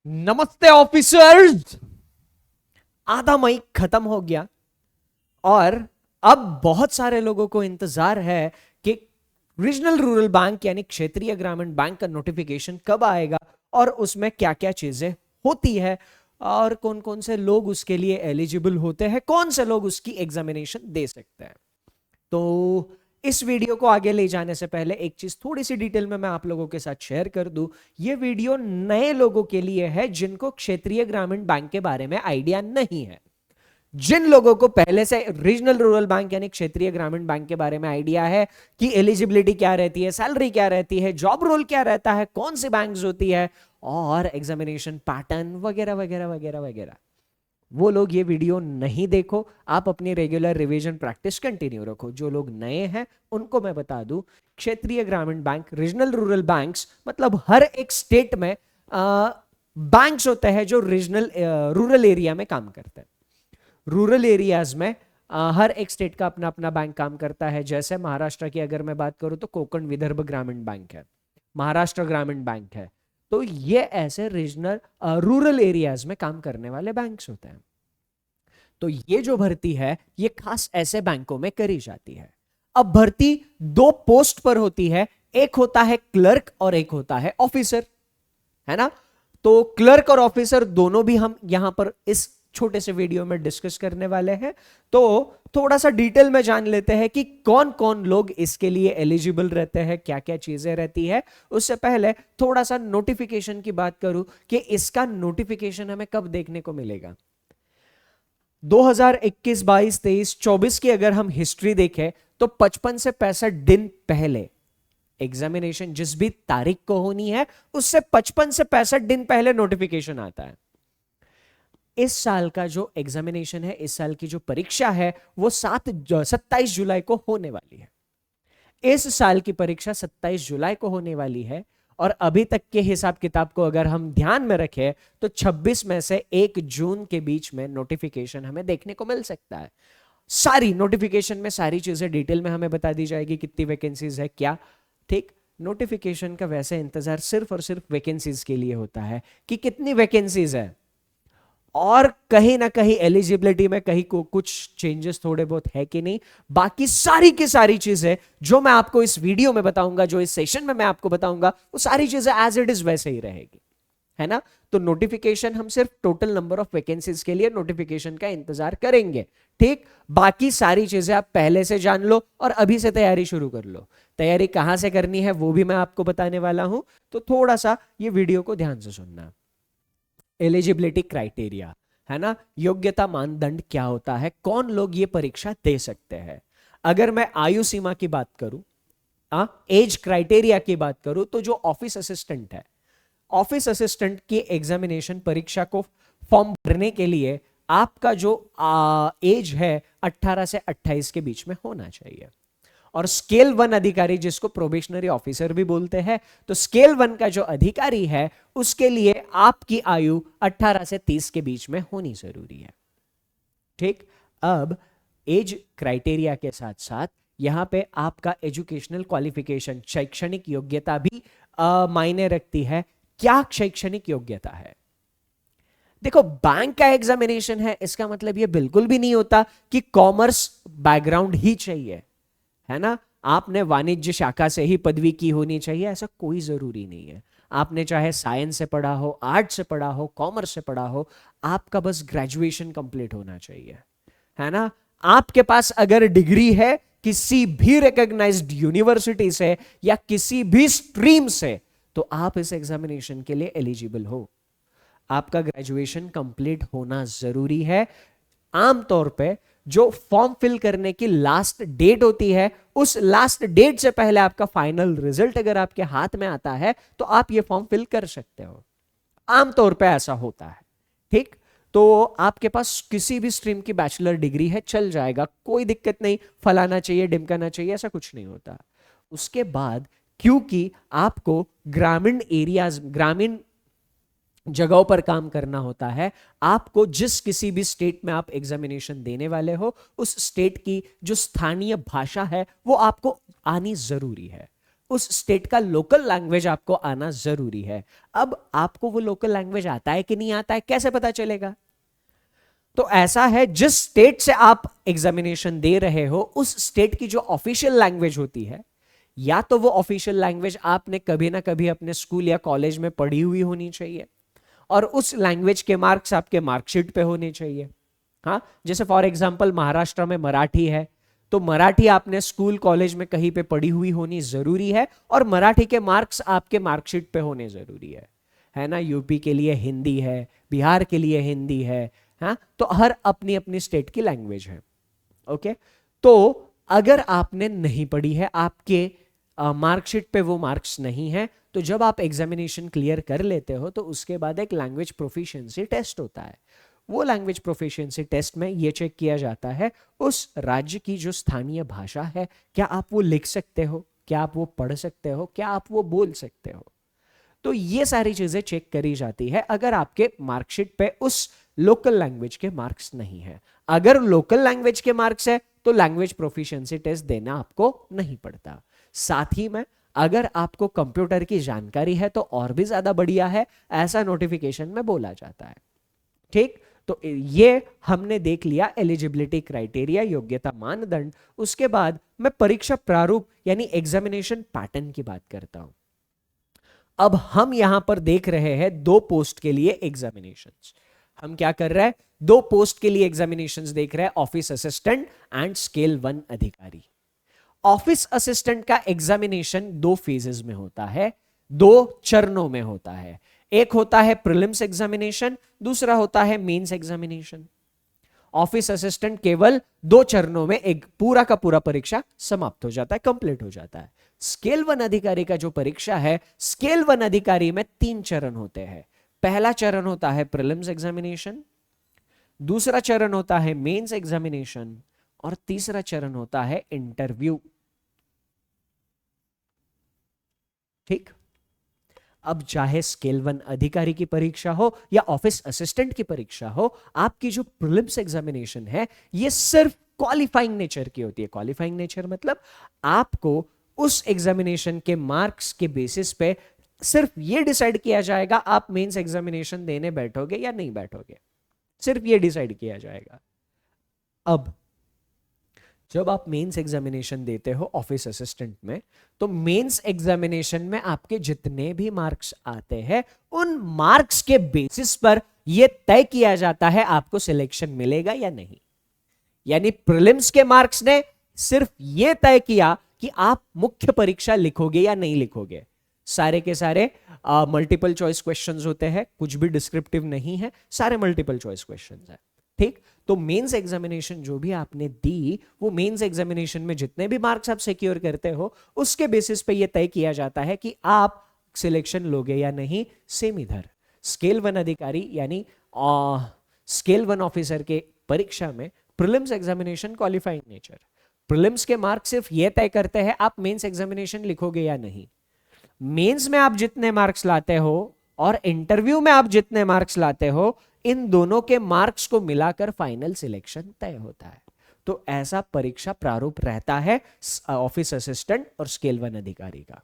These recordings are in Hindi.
नमस्ते ऑफिसर्स। आधा मई खत्म हो गया और अब बहुत सारे लोगों को इंतजार है कि रीजनल रूरल बैंक यानी क्षेत्रीय ग्रामीण बैंक का नोटिफिकेशन कब आएगा और उसमें क्या क्या चीजें होती है और कौन कौन से लोग उसके लिए एलिजिबल होते हैं, कौन से लोग उसकी एग्जामिनेशन दे सकते हैं। तो इस वीडियो को आगे ले जाने से पहले एक चीज थोड़ी सी डिटेल में मैं आप लोगों के साथ शेयर कर दूं। ये वीडियो नए लोगों के लिए है जिनको क्षेत्रीय ग्रामीण बैंक के बारे में आइडिया नहीं है। जिन लोगों को पहले से रीजनल रूरल बैंक यानी क्षेत्रीय ग्रामीण बैंक के बारे में आइडिया है कि एलिजिबिलिटी क्या रहती है, सैलरी क्या रहती है, जॉब रोल क्या रहता है, कौन सी बैंक्स होती है और एग्जामिनेशन पैटर्न वगैरह वगैरह वगैरह वगैरह, वो लोग ये वीडियो नहीं देखो। आप अपनी रेगुलर रिवीजन प्रैक्टिस कंटिन्यू रखो। जो लोग नए हैं उनको मैं बता दूं, क्षेत्रीय ग्रामीण बैंक रीजनल रूरल बैंक्स मतलब हर एक स्टेट में बैंक्स होते हैं जो रीजनल रूरल एरिया में काम करते हैं। रूरल एरियाज में हर एक स्टेट का अपना अपना बैंक काम करता है। जैसे महाराष्ट्र की अगर मैं बात करूं तो कोकण विदर्भ ग्रामीण बैंक है, महाराष्ट्र ग्रामीण बैंक है। तो ये ऐसे रीजनल रूरल एरियाज में काम करने वाले बैंक्स होते हैं। तो ये जो भर्ती है ये खास ऐसे बैंकों में करी जाती है। अब भर्ती दो पोस्ट पर होती है, एक होता है क्लर्क और एक होता है ऑफिसर, है ना। तो क्लर्क और ऑफिसर दोनों भी हम यहां पर इस छोटे से वीडियो में डिस्कस करने वाले हैं। तो थोड़ा सा डिटेल में जान लेते हैं कि कौन कौन लोग इसके लिए एलिजिबल रहते हैं, क्या क्या चीजें रहती है। उससे पहले थोड़ा सा नोटिफिकेशन की बात करूं कि इसका नोटिफिकेशन हमें कब देखने को मिलेगा। 2021, 22, 23, 24 की अगर हम हिस्ट्री देखें तो 55 से 65 दिन पहले एग्जामिनेशन जिस भी तारीख को होनी है उससे 55 से 65 दिन पहले नोटिफिकेशन आता है। इस साल का जो एग्जामिनेशन है, इस साल की जो परीक्षा है वो 27 जुलाई को होने वाली है। इस साल की परीक्षा 27 जुलाई को होने वाली है और अभी तक के हिसाब किताब को अगर हम ध्यान में रखें तो 26 में से 1 जून के बीच में नोटिफिकेशन हमें देखने को मिल सकता है। सारी नोटिफिकेशन में सारी चीजें डिटेल में हमें बता दी जाएगी, कितनी वैकेंसीज है क्या। ठीक, नोटिफिकेशन का वैसे इंतजार सिर्फ और सिर्फ वैकेंसीज के लिए होता है कि कितनी वैकेंसीज है और कहीं ना कहीं एलिजिबिलिटी में कहीं को कुछ चेंजेस थोड़े बहुत है कि नहीं। बाकी सारी की सारी चीजें जो मैं आपको इस वीडियो में बताऊंगा, जो इस सेशन में मैं आपको बताऊंगा, वो सारी चीजें एज इट इज वैसे ही रहेगी, है ना। तो नोटिफिकेशन हम सिर्फ टोटल नंबर ऑफ वैकेंसीज के लिए नोटिफिकेशन का इंतजार करेंगे। ठीक, बाकी सारी चीजें आप पहले से जान लो और अभी से तैयारी शुरू कर लो। तैयारी कहां से करनी है वो भी मैं आपको बताने वाला हूं, तो थोड़ा सा ये वीडियो को ध्यान से सुनना। एलिजिबिलिटी क्राइटेरिया, है ना, योग्यता मानदंड क्या होता है, कौन लोग ये परीक्षा दे सकते हैं। अगर मैं आयु सीमा की बात करूं, एज क्राइटेरिया की बात करूं, तो जो ऑफिस असिस्टेंट है, ऑफिस असिस्टेंट की एग्जामिनेशन परीक्षा को फॉर्म भरने के लिए आपका जो एज है 18 से 28 के बीच में होना चाहिए। और स्केल 1 अधिकारी जिसको प्रोबेशनरी ऑफिसर भी बोलते हैं, तो स्केल 1 का जो अधिकारी है उसके लिए आपकी आयु 18 से 30 के बीच में होनी जरूरी है। ठीक, अब एज क्राइटेरिया के साथ साथ यहां पे आपका एजुकेशनल क्वालिफिकेशन, शैक्षणिक योग्यता भी मायने रखती है। क्या शैक्षणिक योग्यता है। देखो, बैंक का एग्जामिनेशन है इसका मतलब ये बिल्कुल भी नहीं होता कि कॉमर्स बैकग्राउंड ही चाहिए, है ना। आपने वाणिज्य शाखा से ही पदवी की होनी चाहिए ऐसा कोई जरूरी नहीं है। आपने चाहे साइंस से पढ़ा हो, आर्ट से पढ़ा हो, कॉमर्स से पढ़ा हो, आपका बस ग्रेजुएशन कंप्लीट होना चाहिए, है ना। आपके पास अगर डिग्री है किसी भी रिकॉग्नाइज्ड यूनिवर्सिटी से या किसी भी स्ट्रीम से, तो आप इस एग्जामिनेशन के लिए एलिजिबल हो। आपका ग्रेजुएशन कंप्लीट होना जरूरी है। आमतौर पे जो फॉर्म फिल करने की लास्ट डेट होती है, उस लास्ट डेट से पहले आपका फाइनल रिजल्ट अगर आपके हाथ में आता है तो आप ये फॉर्म फिल कर सकते हो। आमतौर पे ऐसा होता है। ठीक, तो आपके पास किसी भी स्ट्रीम की बैचलर डिग्री है चल जाएगा, कोई दिक्कत नहीं, फलाना चाहिए डिमकाना चाहिए ऐसा कुछ नहीं होता। उसके बाद क्योंकि आपको ग्रामीण एरियाज, ग्रामीण जगहों पर काम करना होता है, आपको जिस किसी भी स्टेट में आप एग्जामिनेशन देने वाले हो उस स्टेट की जो स्थानीय भाषा है वो आपको आनी जरूरी है। उस स्टेट का लोकल लैंग्वेज आपको आना जरूरी है। अब आपको वो लोकल लैंग्वेज आता है कि नहीं आता है, कैसे पता चलेगा? तो ऐसा है, जिस स्टेट से आप एग्जामिनेशन दे रहे हो उस स्टेट की जो ऑफिशियल लैंग्वेज होती है, या तो वो ऑफिशियल लैंग्वेज आपने कभी ना कभी अपने स्कूल या कॉलेज में पढ़ी हुई होनी चाहिए, और उस लैंग्वेज के मार्क्स आपके मार्कशीट पे होने चाहिए। हाँ, जैसे फॉर एग्जांपल महाराष्ट्र में मराठी है, तो मराठी आपने स्कूल कॉलेज में कहीं पे पढ़ी हुई होनी जरूरी है, और मराठी के मार्क्स आपके मार्कशीट पे होने जरूरी है ना। यूपी के लिए हिंदी है, बिहार के लिए हिंदी है, हाँ, तो हर अपनी अपनी स्टेट की लैंग्वेज है। ओके, तो अगर आपने नहीं पढ़ी है, आपके मार्कशीट पे वो मार्क्स नहीं है, तो जब आप एग्जामिनेशन क्लियर कर लेते हो तो उसके बाद एक लैंग्वेज प्रोफिशिएंसी टेस्ट होता है। वो लैंग्वेज प्रोफिशिएंसी टेस्ट में ये चेक किया जाता है उस राज्य की जो स्थानीय भाषा है, क्या आप वो लिख सकते हो, क्या आप वो पढ़ सकते हो, क्या आप वो बोल सकते हो। तो ये सारी चीजें चेक करी जाती है अगर आपके मार्कशीट पे उस लोकल लैंग्वेज के मार्क्स नहीं है। अगर लोकल लैंग्वेज के मार्क्स है तो लैंग्वेज प्रोफिशिएंसी टेस्ट देना आपको नहीं पड़ता। साथ ही में अगर आपको कंप्यूटर की जानकारी है तो और भी ज्यादा बढ़िया है, ऐसा नोटिफिकेशन में बोला जाता है। ठीक, तो ये हमने देख लिया एलिजिबिलिटी क्राइटेरिया, योग्यता मानदंड। उसके बाद मैं परीक्षा प्रारूप यानी एग्जामिनेशन पैटर्न की बात करता हूं। अब हम यहां पर देख रहे हैं 2 पोस्ट के लिए एग्जामिनेशंस। हम क्या कर रहे हैं, 2 पोस्ट के लिए एग्जामिनेशंस देख रहे हैं, ऑफिस असिस्टेंट एंड स्केल 1 अधिकारी। ऑफिस असिस्टेंट का एग्जामिनेशन 2 फेजेस में होता है, 2 चरणों में होता है। एक होता है प्रीलिम्स एग्जामिनेशन, दूसरा होता है मेंस एग्जामिनेशन। ऑफिस असिस्टेंट केवल 2 चरणों में एक पूरा का पूरा परीक्षा समाप्त हो जाता है, कंप्लीट हो जाता है। स्केल 1 अधिकारी का जो परीक्षा है, स्केल 1 अधिकारी में 3 चरण होते हैं। पहला चरण होता है प्रीलिम्स एग्जामिनेशन, दूसरा चरण होता है मेंस एग्जामिनेशन, और तीसरा चरण होता है इंटरव्यू। ठीक, अब चाहे स्केल 1 अधिकारी की परीक्षा हो या ऑफिस असिस्टेंट की परीक्षा हो, आपकी जो प्रीलिम्स एग्जामिनेशन है ये सिर्फ क्वालिफाइंग नेचर की होती है। क्वालिफाइंग नेचर मतलब आपको उस एग्जामिनेशन के मार्क्स के बेसिस पे सिर्फ ये डिसाइड किया जाएगा आप मेंस एग्जामिनेशन देने बैठोगे या नहीं बैठोगे, सिर्फ ये डिसाइड किया जाएगा। अब जब आप मेंस एग्जामिनेशन देते हो ऑफिस असिस्टेंट में, तो मेंस एग्जामिनेशन में आपके जितने भी मार्क्स आते हैं उन मार्क्स के बेसिस पर यह तय किया जाता है आपको सिलेक्शन मिलेगा या नहीं। यानी प्रीलिम्स के मार्क्स ने सिर्फ यह तय किया कि आप मुख्य परीक्षा लिखोगे या नहीं लिखोगे। सारे के सारे मल्टीपल चॉइस क्वेश्चंस होते हैं, कुछ भी डिस्क्रिप्टिव नहीं है, सारे मल्टीपल चॉइस क्वेश्चंस है। ठीक, तो मेंस एग्जामिनेशन जो भी आपने दी, वो मेंस एग्जामिनेशन में जितने भी मार्क्स आप सिक्योर करते हो उसके बेसिस पे ये तय किया जाता है कि आप सिलेक्शन लोगे या नहीं। सेम इधर स्केल 1 अधिकारी यानी स्केल 1 ऑफिसर के परीक्षा में prelims examination qualifying nature, prelims के मार्क्स सिर्फ ये तय करते हैं आप मेंस एग्जामिनेशन लिखोगे या नहीं। मेंस में आप जितने मार्क्स लाते हो और इंटरव्यू में आप जितने मार्क्स लाते हो, इन दोनों के मार्क्स को मिलाकर फाइनल सिलेक्शन तय होता है। तो ऐसा परीक्षा प्रारूप रहता है ऑफिस असिस्टेंट और स्केल 1 अधिकारी का।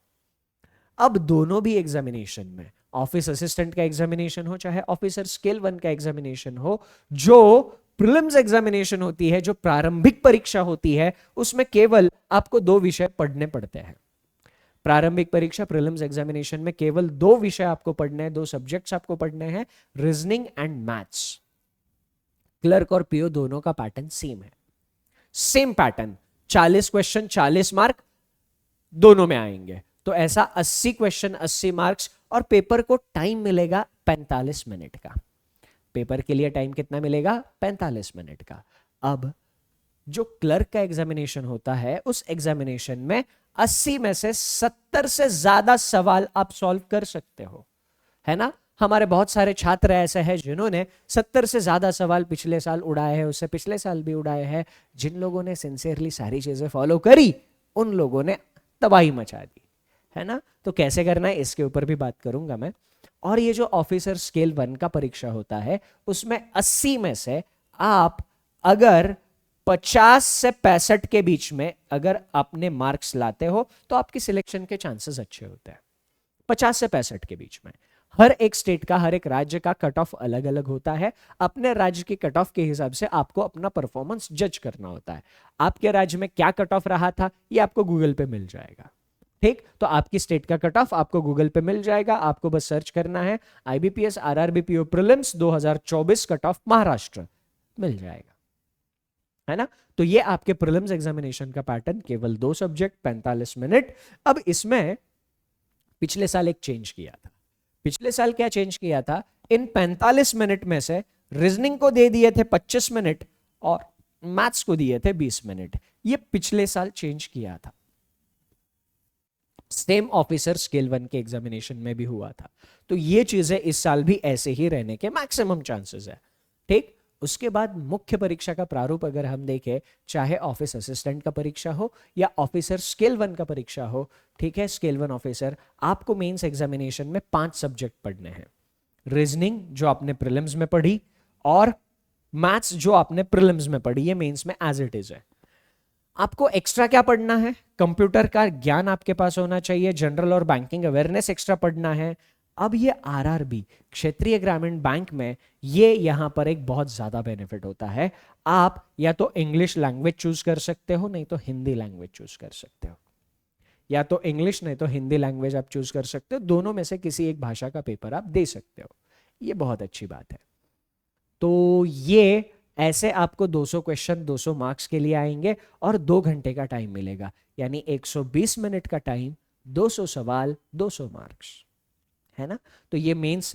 अब दोनों भी एग्जामिनेशन में, ऑफिस असिस्टेंट का एग्जामिनेशन हो चाहे ऑफिसर स्केल 1 का एग्जामिनेशन हो, जो प्रीलिम्स एग्जामिनेशन होती है, जो प्रारंभिक परीक्षा होती है, उसमें केवल आपको 2 विषय पढ़ने पड़ते हैं। प्रारंभिक परीक्षा प्रीलिम्स एग्जामिनेशन में केवल 2 विषय आपको पढ़ने हैं, 2 सब्जेक्ट्स आपको पढ़ने हैं, रीजनिंग एंड मैथ्स। क्लर्क और पीओ दोनों का पैटर्न सेम है, सेम पैटर्न, 40 क्वेश्चन 40 मार्क दोनों में आएंगे। तो ऐसा 80 क्वेश्चन 80 मार्क्स, और पेपर को टाइम मिलेगा 45 मिनट का। पेपर के लिए टाइम कितना मिलेगा? 45 मिनट का। अब जो क्लर्क का एग्जामिनेशन होता है, उस एग्जामिनेशन में 80 में से 70 से ज्यादा सवाल आप सॉल्व कर सकते हो, है ना। हमारे बहुत सारे छात्र ऐसे हैं जिन्होंने 70 से ज्यादा सवाल पिछले साल उड़ाए हैं, उससे पिछले साल भी उड़ाए हैं। जिन लोगों ने सिंसियरली सारी चीजें फॉलो करी, उन लोगों ने तबाही मचा दी, है ना। तो कैसे करना है इसके ऊपर भी बात करूंगा मैं। और ये जो ऑफिसर स्केल 1 का परीक्षा होता है, उसमें 80 में से आप अगर 50 से 65 के बीच में अगर आपने मार्क्स लाते हो तो आपकी सिलेक्शन के चांसेस अच्छे होते हैं। 50 से 65 के बीच में। हर एक स्टेट का, हर एक राज्य का कट ऑफ अलग अलग होता है। अपने राज्य के कट ऑफ के हिसाब से आपको अपना परफॉर्मेंस जज करना होता है। आपके राज्य में क्या कट ऑफ रहा था ये आपको गूगल पे मिल जाएगा। ठीक, तो आपकी स्टेट का कट ऑफ आपको गूगल पे मिल जाएगा। आपको बस सर्च करना है IBPS RRB PO prelims 2024 cut off Maharashtra, मिल जाएगा, है ना। तो ये आपके प्रीलिम्स एग्जामिनेशन का पैटर्न, केवल 2 सब्जेक्ट, 45 मिनट। अब इसमें पिछले साल एक चेंज किया था। पिछले साल क्या चेंज किया था, इन 45 मिनट में से रीजनिंग को दे दिए थे 25 मिनट और मैथ्स को दिए थे 20 मिनट। ये पिछले साल चेंज किया था। सेम ऑफिसर स्केल 1 के एग्जामिनेशन में भी हुआ था। तो ये चीजें इस साल भी ऐसे ही रहने के मैक्सिमम चांसेस है। ठीक, उसके बाद मुख्य परीक्षा का प्रारूप अगर हम देखें, चाहे ऑफिस असिस्टेंट का परीक्षा हो या ऑफिसर स्केल 1 का परीक्षा हो, ठीक है, स्केल 1 ऑफिसर, आपको मेंस एग्जामिनेशन में 5 सब्जेक्ट पढ़ने हैं। रीजनिंग जो आपने प्रीलिम्स में पढ़ी और मैथ्स जो आपने प्रीलिम्स में पढ़ी, ये मेंस में एज इट इज है। आपको एक्स्ट्रा क्या पढ़ना है, कंप्यूटर का ज्ञान आपके पास होना चाहिए, जनरल और बैंकिंग अवेयरनेस एक्स्ट्रा पढ़ना है। अब ये आरआरबी क्षेत्रीय ग्रामीण बैंक में ये यहां पर एक बहुत ज्यादा बेनिफिट होता है। आप या तो इंग्लिश लैंग्वेज चूज कर सकते हो, नहीं तो हिंदी लैंग्वेज चूज कर सकते हो। या तो इंग्लिश नहीं तो हिंदी लैंग्वेज आप चूज कर सकते हो। दोनों में से किसी एक भाषा का पेपर आप दे सकते हो। ये बहुत अच्छी बात है। तो ये ऐसे आपको 200 क्वेश्चन 200 मार्क्स के लिए आएंगे और 2 घंटे का टाइम मिलेगा, यानी 120 मिनट का टाइम, 200 सवाल, 200 मार्क्स, है ना। तो ये मेंस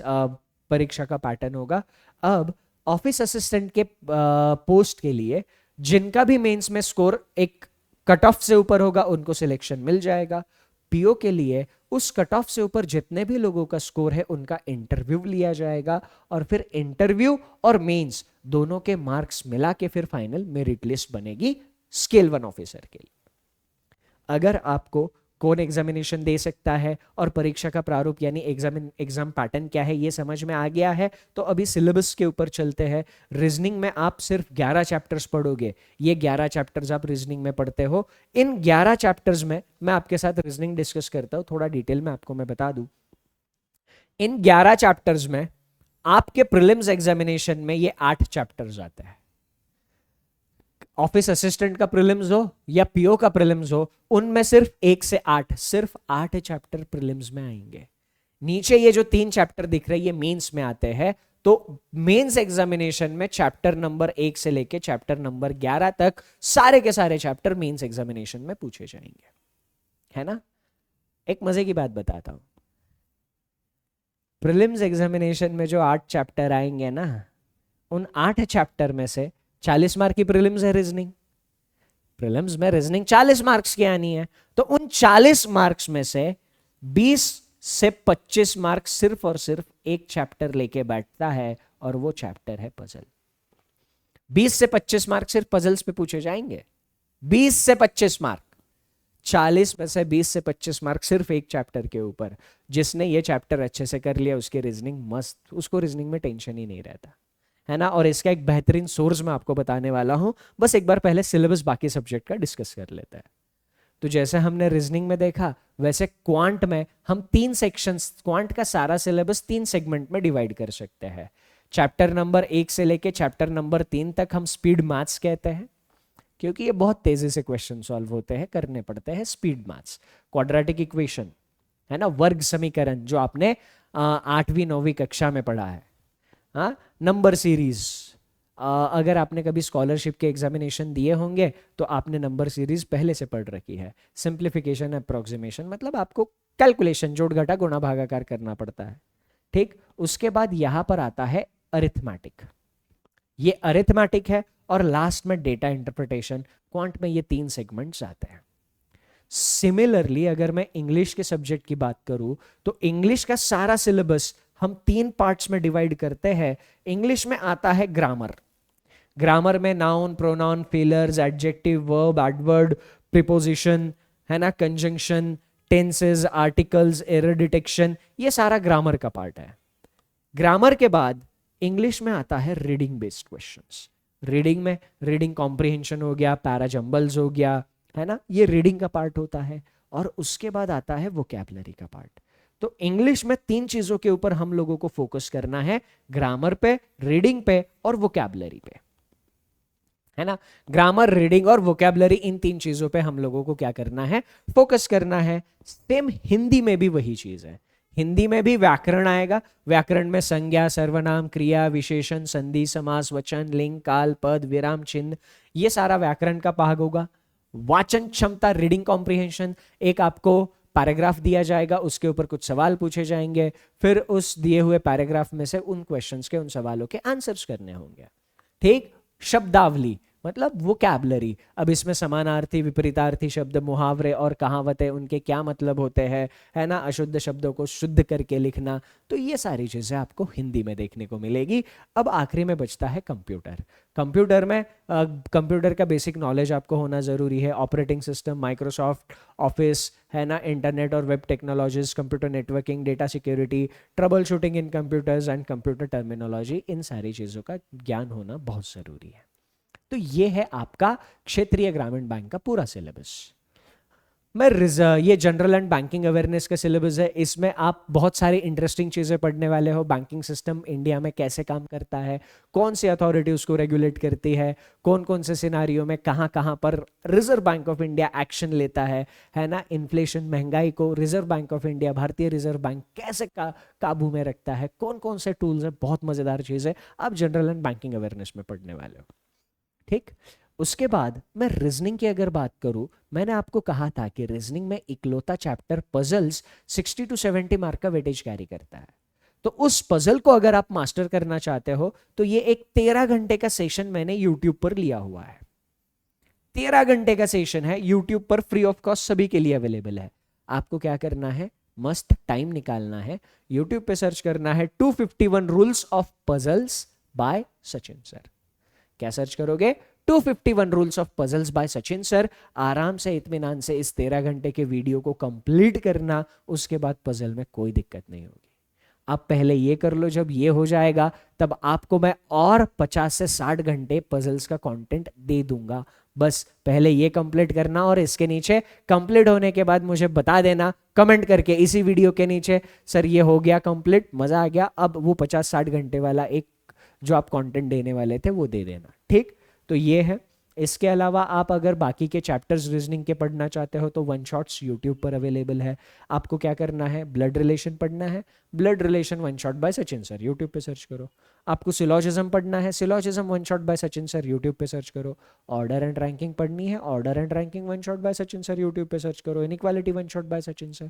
परीक्षा का पैटर्न होगा। अब ऑफिस असिस्टेंट के पोस्ट के लिए जिनका भी मेंस में स्कोर एक कट ऑफ से ऊपर होगा उनको सिलेक्शन मिल जाएगा। पीओ के लिए उस कट ऑफ से ऊपर जितने भी लोगों का स्कोर है उनका इंटरव्यू लिया जाएगा और फिर इंटरव्यू और मेंस दोनों के मार्क्स मिला के फिर फाइनल मेरिट लिस्ट बनेगी स्केल 1 ऑफिसर के लिए। अगर आपको कौन एग्जामिनेशन दे सकता है और परीक्षा का प्रारूप यानी एग्जाम पैटर्न क्या है ये समझ में आ गया है, तो अभी सिलेबस के ऊपर चलते हैं। रीजनिंग में आप सिर्फ 11 चैप्टर्स पढ़ोगे। ये 11 चैप्टर्स आप रीजनिंग में पढ़ते हो। इन 11 चैप्टर्स में मैं आपके साथ रीजनिंग डिस्कस करता हूं, थोड़ा डिटेल में आपको मैं बता दूं। इन 11 चैप्टर्स में आपके प्रीलिम्स एग्जामिनेशन में ये 8 चैप्टर्स आते हैं। ऑफिस असिस्टेंट का प्रीलिम्स हो या पीओ का प्रीलिम्स हो, उनमें सिर्फ 1 से 8, सिर्फ 8 चैप्टर प्रीलिम्स में आएंगे। नीचे ये जो 3 चैप्टर दिख रहे हैं ये मेंस में आते हैं। तो मेंस एग्जामिनेशन में चैप्टर नंबर 1 से लेके चैप्टर नंबर 11 तक सारे के सारे चैप्टर मेंस एग्जामिनेशन में पूछे जाएंगे, है ना। एक मजे की बात बताता हूं, प्रीलिम्स एग्जामिनेशन में जो 8 चैप्टर आएंगे ना, उन 8 चैप्टर में से 40 मार्क की प्रीलिम्स है रीजनिंग। प्रीलिम्स में रीजनिंग 40 मार्क्स की आनी है। तो उन 40 मार्क्स में से 20 से 25 मार्क्स सिर्फ और सिर्फ एक चैप्टर लेके बैठता है और वो चैप्टर है पजल। 20 से 25 मार्क सिर्फ पजल्स पे पूछे जाएंगे। 20 से 25 मार्क, 40 में से 20 से 25 मार्क सिर्फ एक चैप्टर के ऊपर। जिसने ये चैप्टर अच्छे से कर लिया उसके रीजनिंग मस्त, उसको रीजनिंग में टेंशन ही नहीं रहता, है ना। और इसका एक बेहतरीन सोर्स मैं आपको बताने वाला हूं। बस एक बार पहले सिलेबस बाकी सब्जेक्ट का डिस्कस कर लेते हैं। तो जैसे हमने रीजनिंग में देखा वैसे क्वांट में हम 3 सेक्शंस, क्वांट का सारा सिलेबस 3 सेगमेंट में डिवाइड कर सकते हैं। चैप्टर नंबर 1 से लेके चैप्टर नंबर 3 तक हम स्पीड मैथ्स कहते हैं, क्योंकि ये बहुत तेजी से क्वेश्चन सॉल्व होते हैं, करने पड़ते हैं स्पीड मैथ्स। क्वाड्रेटिक इक्वेशन, है ना, वर्ग समीकरण जो आपने 8वीं 9वीं कक्षा में पढ़ा है। हाँ, नंबर सीरीज, अगर आपने कभी स्कॉलरशिप के एग्जामिनेशन दिए होंगे तो आपने नंबर सीरीज पहले से पढ़ रखी है। सिंप्लीफिकेशन, अप्रोक्सीमेशन, मतलब आपको कैलकुलेशन, जोड़ घटा गुणा भागाकार करना पड़ता है। ठीक, उसके बाद यहां पर आता है अरिथमेटिक, ये अरिथमेटिक है। और लास्ट में डेटा इंटरप्रिटेशन। क्वांट में ये 3 सेगमेंट्स आते हैं। सिमिलरली अगर मैं इंग्लिश के सब्जेक्ट की बात करूं तो इंग्लिश का सारा सिलेबस हम 3 पार्ट्स में डिवाइड करते हैं। इंग्लिश में आता है ग्रामर। ग्रामर में noun, pronoun, failures, adjective, verb, adverb, preposition, है ना, conjunction, tenses, articles, error detection, ये सारा ग्रामर का पार्ट है। ग्रामर के बाद इंग्लिश में आता है रीडिंग बेस्ड क्वेश्चंस। रीडिंग में रीडिंग कॉम्प्रिहेंशन हो गया, पैराजम्बल्स हो गया, है ना, ये रीडिंग का पार्ट होता है। और उसके बाद आता है वोकैबुलरी का पार्ट। तो इंग्लिश में 3 चीजों के ऊपर हम लोगों को फोकस करना है, ग्रामर पे, रीडिंग पे और वोकैबुलरी पे, है ना। ग्रामर, रीडिंग और वोकैबुलरी, इन 3 चीजों पे हम लोगों को क्या करना है, फोकस करना है। सेम हिंदी में भी वही चीज है। हिंदी में भी व्याकरण आएगा। व्याकरण में संज्ञा, सर्वनाम, क्रिया, विशेषण, संधि, समास, वचन, लिंग, काल, पद, विराम चिन्ह, ये सारा व्याकरण का भाग होगा। वाचन क्षमता, रीडिंग कॉम्प्रिहेंशन, एक आपको पैराग्राफ दिया जाएगा, उसके ऊपर कुछ सवाल पूछे जाएंगे, फिर उस दिए हुए पैराग्राफ में से उन क्वेश्चंस के, उन सवालों के आंसर्स करने होंगे, ठीक। शब्दावली मतलब वोकैबुलरी, अब इसमें समानार्थी, विपरीतार्थी शब्द, मुहावरे और कहावतें, उनके क्या मतलब होते हैं, है ना, अशुद्ध शब्दों को शुद्ध करके लिखना, तो ये सारी चीजें आपको हिंदी में देखने को मिलेगी। अब आखिरी में बचता है कंप्यूटर। कंप्यूटर में कंप्यूटर का बेसिक नॉलेज आपको होना जरूरी है। ऑपरेटिंग सिस्टम, माइक्रोसॉफ्ट ऑफिस, है ना, इंटरनेट और web technologies, computer networking, data security, trouble shooting in computers and computer terminology, इन सारी चीजों का ज्ञान होना बहुत जरूरी है। तो ये है आपका क्षेत्रीय ग्रामीण बैंक का पूरा सिलेबस। मैं ये जनरल एंड बैंकिंग अवेयरनेस का सिलेबस है। इसमें आप बहुत सारी इंटरेस्टिंग चीजें पढ़ने वाले हो। बैंकिंग सिस्टम इंडिया में कैसे काम करता है, कौन सी अथॉरिटी उसको रेगुलेट करती है, कौन कौन से सिनारियों में कहाँ कहाँ पर reserve bank of India action लेता है ना, इन्फ्लेशन, महंगाई को रिजर्व बैंक ऑफ इंडिया, भारतीय रिजर्व बैंक कैसे काबू में रखता है, कौन कौन से टूल्स है, बहुत मजेदार चीज है, आप जनरल एंड बैंकिंग अवेयरनेस में पढ़ने वाले हो, ठीक। उसके बाद मैं रीजनिंग की अगर बात करूं, मैंने आपको कहा था कि रीजनिंग में इकलौता चैप्टर पजल्स 60 to 70 मार्क का वेटेज कैरी करता है। तो उस पजल को अगर आप मास्टर करना चाहते हो तो ये एक 13 घंटे का सेशन मैंने यूट्यूब पर लिया हुआ है। 13 घंटे का सेशन है यूट्यूब पर, फ्री ऑफ कॉस्ट, सभी के लिए अवेलेबल है। आपको क्या करना है, मस्त टाइम निकालना है, यूट्यूब पे सर्च करना है 251 rules of puzzles by Sachin sir. क्या सर्च करोगे, 251 rules of puzzles by Sachin sir. आराम से, इत्मीनान से इस 13 घंटे के वीडियो को कंप्लीट करना, उसके बाद पजल में कोई दिक्कत नहीं होगी। आप पहले ये कर लो, जब ये हो जाएगा तब आपको मैं और 50 से 60 घंटे पजल्स का कंटेंट दे दूंगा। बस पहले ये कंप्लीट करना, और इसके नीचे कंप्लीट होने के बाद मुझे बता देना कमेंट करके इसी वीडियो के नीचे, सर ये हो गया कंप्लीट, मजा आ गया, अब वो 50-60 घंटे वाला एक जो आप कंटेंट देने वाले थे वो दे देना, ठीक। तो ये है। इसके अलावा आप अगर बाकी के चैप्टर्स रीजनिंग के पढ़ना चाहते हो तो वन शॉट्स यूट्यूब पर अवेलेबल है। आपको क्या करना है, ब्लड रिलेशन पढ़ना है, blood relation one shot bye Sachin sir, YouTube पे सर्च करो। आपको सिलॉजिज्म पढ़ना है, syllogism one shot bye Sachin sir, YouTube पे सर्च करो। ऑर्डर एंड रैंकिंग पढ़नी है, order and ranking one shot bye Sachin sir, YouTube पे सर्च करो। Inequality one shot bye Sachin sir.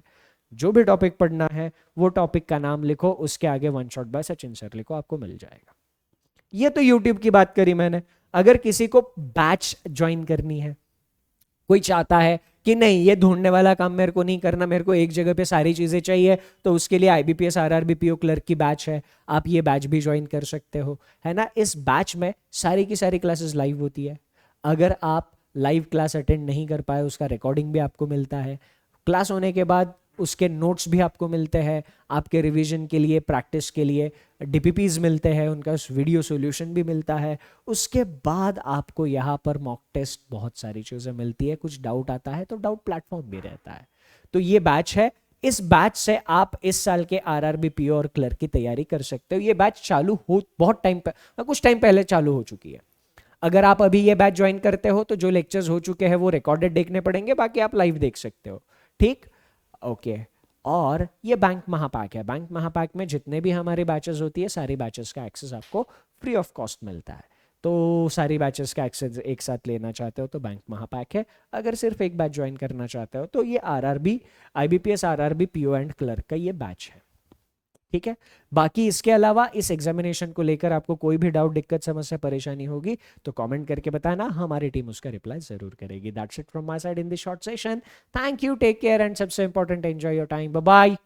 जो भी टॉपिक पढ़ना है वो टॉपिक का नाम लिखो, उसके आगे one shot bye Sachin sir लिखो, आपको मिल जाएगा। ये तो यूट्यूब की बात करी मैंने। अगर किसी को बैच ज्वाइन करनी है, कोई चाहता है कि नहीं ये ढूंढने वाला काम मेरे को नहीं करना, मेरे को एक जगह पे सारी चीजें चाहिए, तो उसके लिए आईबीपीएस आरआरबी पीओ क्लर्क की बैच है, आप ये बैच भी ज्वाइन कर सकते हो, है ना। इस बैच में सारी की सारी क्लासेस लाइव होती है। अगर आप लाइव क्लास अटेंड नहीं कर पाए, उसका रिकॉर्डिंग भी आपको मिलता है। क्लास होने के बाद उसके नोट्स भी आपको मिलते हैं, आपके रिवीजन के लिए, प्रैक्टिस के लिए डीपीपीज मिलते हैं, उनका वीडियो सॉल्यूशन भी मिलता है। उसके बाद आपको यहाँ पर मॉक टेस्ट, बहुत सारी चीज़ें मिलती है। कुछ डाउट आता है तो डाउट प्लेटफॉर्म भी रहता है। तो ये बैच है। इस बैच से आप इस साल के आरआरबी पीओ और क्लर्क की तैयारी कर सकते हो। ये बैच चालू हो बहुत टाइम पर, कुछ टाइम पहले चालू हो चुकी है। अगर आप अभी ये बैच ज्वाइन करते हो तो जो लेक्चर्स हो चुके हैं वो रिकॉर्डेड देखने पड़ेंगे, बाकी आप लाइव देख सकते हो, ठीक। ओके। और ये बैंक महापैक है। बैंक महापैक में जितने भी हमारी बैचेस होती है, सारी बैचेस का एक्सेस आपको फ्री ऑफ कॉस्ट मिलता है। तो सारी बैचेस का एक्सेस एक साथ लेना चाहते हो तो बैंक महापैक है। अगर सिर्फ एक बैच ज्वाइन करना चाहते हो तो ये RRB, IBPS RRB PO and clerk का ये बैच है, ठीक है। बाकी इसके अलावा इस एग्जामिनेशन को लेकर आपको कोई भी डाउट, दिक्कत, समस्या, परेशानी होगी तो कमेंट करके बताना, हमारी टीम उसका रिप्लाई जरूर करेगी। That's it from my side in this short session. Thank you, take care and सबसे important, enjoy your time, bye bye.